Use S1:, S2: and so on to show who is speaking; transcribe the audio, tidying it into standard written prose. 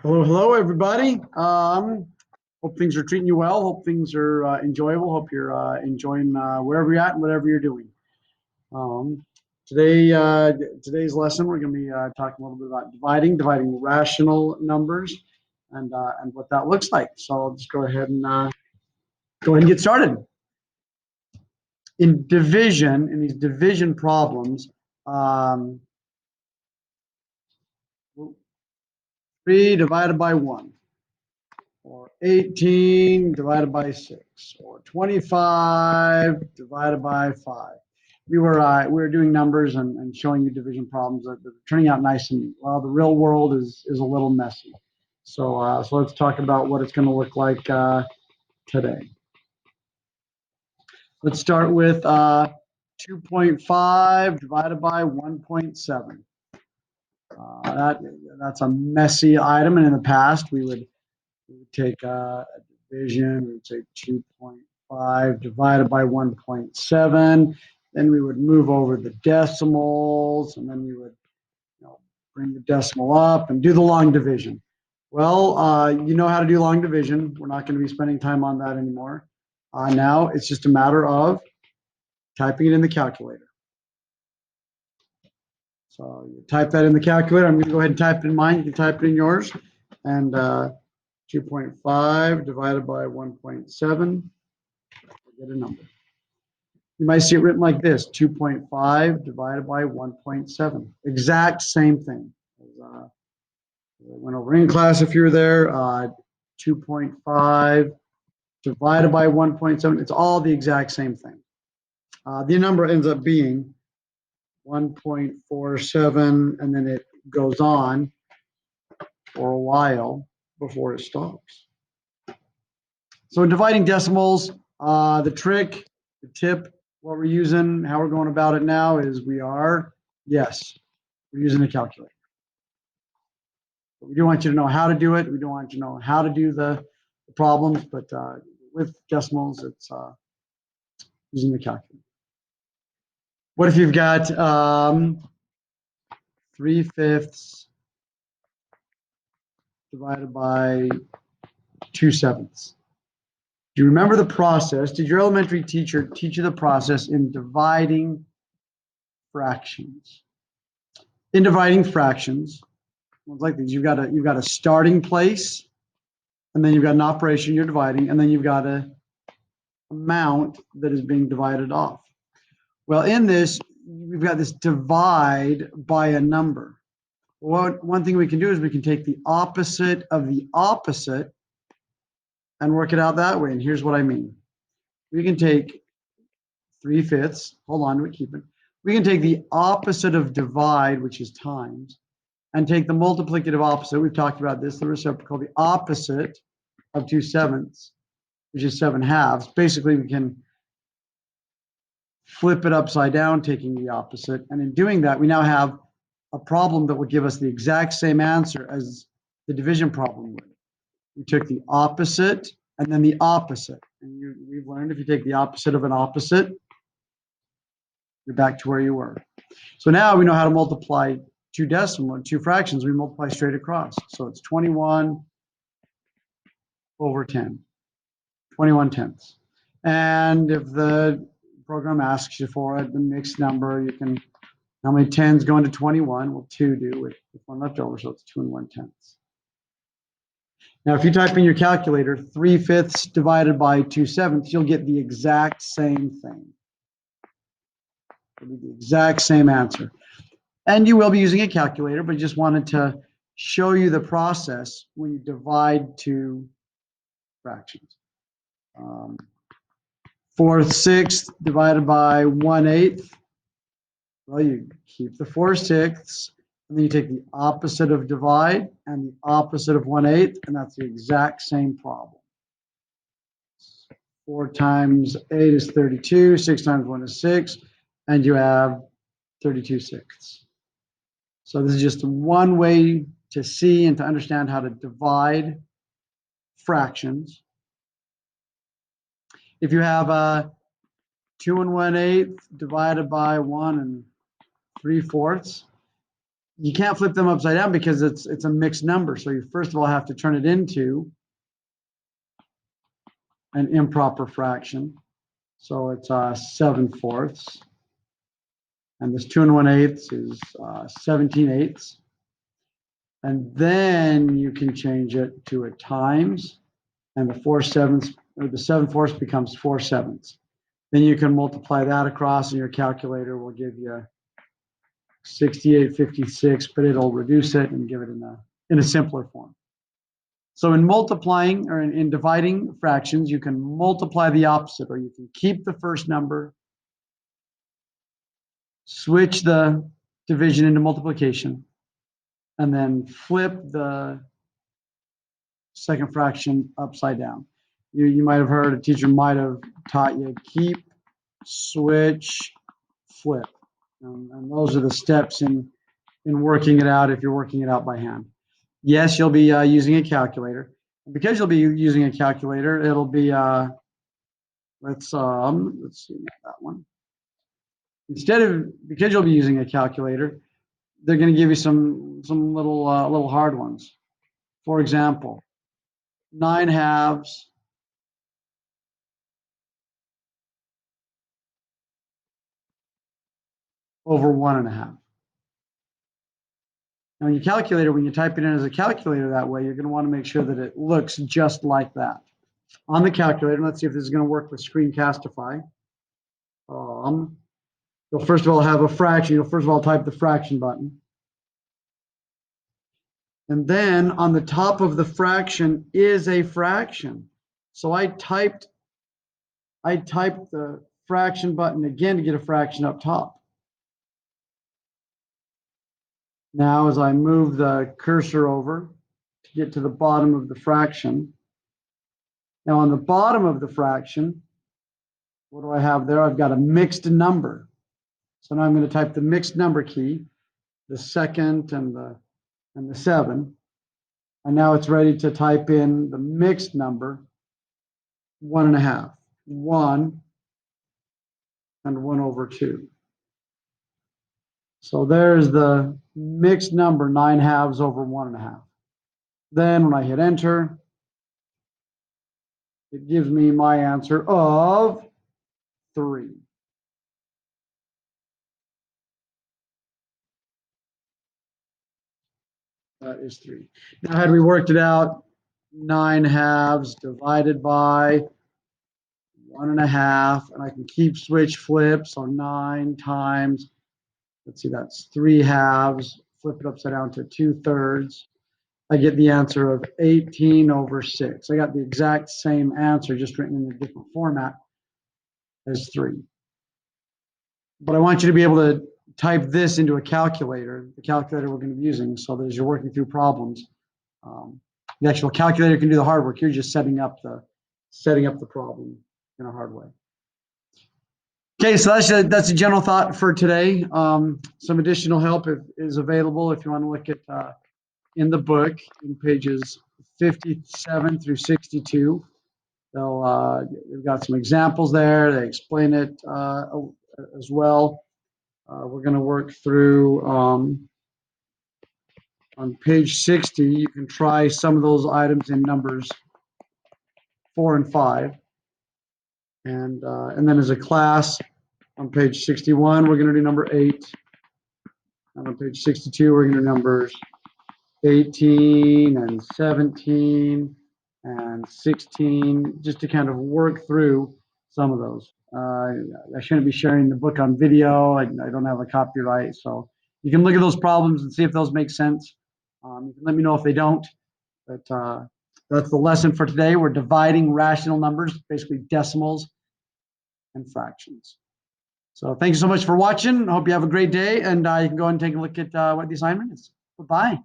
S1: Hello, hello, everybody. Hope things are treating you well. Hope things are enjoyable. Hope you're enjoying wherever you're at and whatever you're doing. Um, today's lesson, we're going to be talking a little bit about dividing rational numbers, and what that looks like. So I'll just go ahead and get started. In these division problems, um, 3 divided by 1. Or 18 divided by 6, or 25 divided by 5. We were doing numbers and showing you division problems that are turning out nice and neat. Well, the real world is a little messy. So let's talk about what it's going to look like today. Let's start with 2.5 divided by 1.7. That's a messy item, and in the past we would take a division. We would say 2.5 divided by 1.7. Then we would move over the decimals, and then we would bring the decimal up and do the long division. Well, you know how to do long division. We're not going to be spending time on that anymore. Now it's just a matter of typing it in the calculator. So you type that in the calculator. I'm going to go ahead and type it in mine. You can type it in yours. And 2.5 divided by 1.7, get a number. You might see it written like this, 2.5 divided by 1.7. Exact same thing. I went over in class if you were there, 2.5 divided by 1.7. It's all the exact same thing. The number ends up being 1.47, and then it goes on for a while before it stops. So in dividing decimals, the trick, the tip, what we're using, how we're going about it now is we're using a calculator. But we do want you to know how to do it. We don't want you to know how to do the problems, but with decimals, it's using the calculator. What if you've got 3/5 divided by 2/7? Do you remember the process? Did your elementary teacher teach you the process in dividing fractions? In dividing fractions, it's like these. You've got a starting place, and then you've got an operation you're dividing, and then you've got a amount that is being divided off. Well, in this, we've got this divide by a number. Well, one thing we can do is we can take the opposite of the opposite and work it out that way. And here's what I mean. We can take 3/5. Hold on, we keep it. We can take the opposite of divide, which is times, and take the multiplicative opposite. We've talked about this, the reciprocal, the opposite of 2/7, which is 7/2. Basically, we can flip it upside down, taking the opposite. And in doing that, we now have a problem that will give us the exact same answer as the division problem would. We took the opposite and then the opposite. And we've learned if you take the opposite of an opposite, you're back to where you were. So now we know how to multiply two fractions. We multiply straight across. So it's 21 over 10, 21 tenths. And if the program asks you for it, the mixed number, you can, how many tens go into 21? Well, 2 do with one left over, so it's 2 1/10. Now, if you type in your calculator 3/5 divided by 2/7, you'll get the exact same thing. It'll be the exact same answer. And you will be using a calculator, but just wanted to show you the process when you divide two fractions. 4/6 divided by 1/8. Well, you keep the 4/6, and then you take the opposite of divide and the opposite of 1/8, and that's the exact same problem. 4 times 8 is 32, 6 times 1 is 6, and you have 32/6. So this is just one way to see and to understand how to divide fractions. If you have 2 1/8 divided by 1 3/4, you can't flip them upside down because it's a mixed number. So you first of all have to turn it into an improper fraction. So it's 7/4. And this 2 1/8 is 17/8. And then you can change it to a times, and the 4/7 or the 7/4 becomes 4/7. Then you can multiply that across, and your calculator will give you 6856, but it'll reduce it and give it in a simpler form. So in multiplying or in dividing fractions, you can multiply the opposite, or you can keep the first number, switch the division into multiplication, and then flip the second fraction upside down. You might have heard, a teacher might have taught you keep, switch, flip. And those are the steps in working it out if you're working it out by hand. Yes, you'll be using a calculator. Because you'll be using a calculator, it'll be, let's see that one. Because you'll be using a calculator, they're going to give you some little hard ones. For example, 9/2 over 1/2. Now, your calculator, when you type it in as a calculator that way, you're going to want to make sure that it looks just like that. On the calculator, let's see if this is going to work with Screencastify. You'll first of all have a fraction. You'll first of all type the fraction button. And then on the top of the fraction is a fraction. So I typed the fraction button again to get a fraction up top. Now, as I move the cursor over to get to the bottom of the fraction, now on the bottom of the fraction, what do I have there? I've got a mixed number. So now I'm going to type the mixed number key, the second and the 7. And now it's ready to type in the mixed number, 1/2. 1 and 1/2. So there's the mixed number, 9/2 over 1/2. Then when I hit enter, it gives me my answer of 3. That is 3. Now, had we worked it out, 9/2 divided by 1/2, and I can keep switch flip, so 9 times, let's see, that's 3/2, flip it upside down to 2/3. I get the answer of 18/6. I got the exact same answer, just written in a different format as 3. But I want you to be able to type this into a calculator, the calculator we're going to be using, so that as you're working through problems, the actual calculator can do the hard work. You're just setting up the problem in a hard way. Okay, so that's a general thought for today. Some additional help is available if you want to look at in the book in pages 57 through 62. They've got some examples there. They explain it as well. We're going to work through on page 60. You can try some of those items in numbers 4 and 5, and then as a class on page 61, we're going to do number 8, and on page 62, we're going to do numbers 18 and 17 and 16, just to kind of work through some of those. I shouldn't be sharing the book on video. I don't have a copyright, so you can look at those problems and see if those make sense. You can let me know if they don't. But that's the lesson for today. We're dividing rational numbers, basically decimals and fractions. So thank you so much for watching. I hope you have a great day, and you can go and take a look at what the assignment is. Bye-bye.